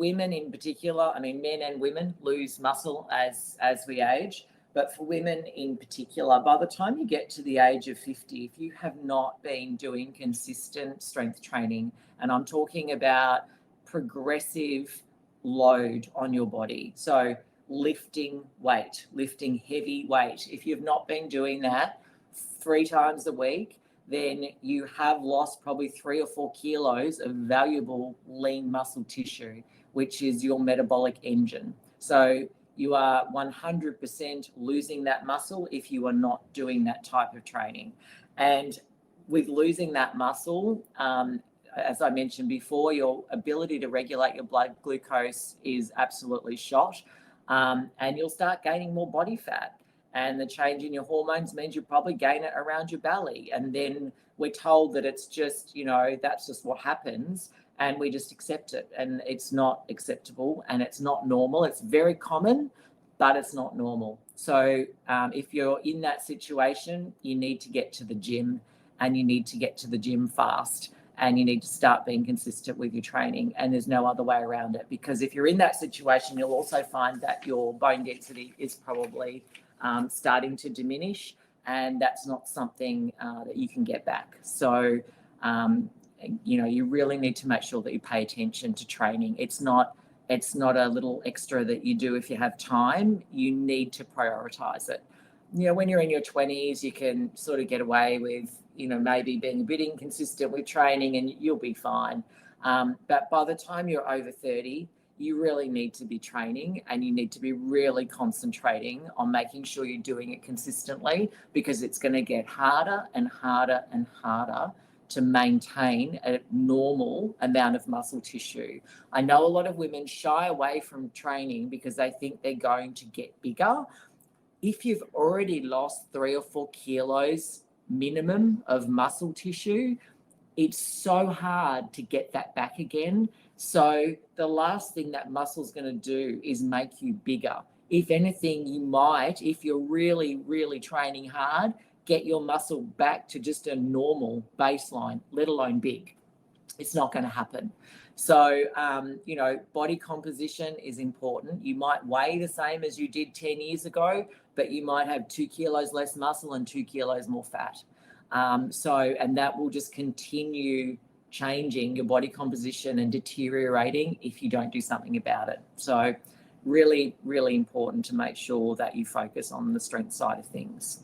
women in particular, I mean, men and women lose muscle as we age, but for women in particular, by the time you get to the age of 50, if you have not been doing consistent strength training, and I'm talking about progressive load on your body, so lifting weight, lifting heavy weight, if you've not been doing that 3 times a week, then you have lost probably 3 or 4 kilos of valuable lean muscle tissue, which is your metabolic engine. So you are 100% losing that muscle if you are not doing that type of training. And with losing that muscle, as I mentioned before, your ability to regulate your blood glucose is absolutely shot, and you'll start gaining more body fat. And the change in your hormones means you probably gain it around your belly. And then we're told that it's just, that's just what happens. And we just accept it. And it's not acceptable and it's not normal. It's very common, but it's not normal. So if you're in that situation, you need to get to the gym, and you need to get to the gym fast, and you need to start being consistent with your training. And there's no other way around it, because if you're in that situation, you'll also find that your bone density is probably starting to diminish, and that's not something that you can get back. So, you really need to make sure that you pay attention to training. It's not a little extra that you do if you have time. You need to prioritize it. When you're in your 20s, you can sort of get away with, maybe being a bit inconsistent with training, and you'll be fine. But by the time you're over 30, you really need to be training, and you need to be really concentrating on making sure you're doing it consistently, because it's going to get harder and harder and harder to maintain a normal amount of muscle tissue. I know a lot of women shy away from training because they think they're going to get bigger. If you've already lost 3 or 4 kilos minimum of muscle tissue, it's so hard to get that back again. So the last thing that muscle's going to do is make you bigger. If anything, you might, if you're really, really training hard, get your muscle back to just a normal baseline, let alone big. It's not going to happen. So, body composition is important. You might weigh the same as you did 10 years ago, but you might have 2 kilos less muscle and 2 kilos more fat. And that will just continue changing your body composition and deteriorating if you don't do something about it. So really, really important to make sure that you focus on the strength side of things.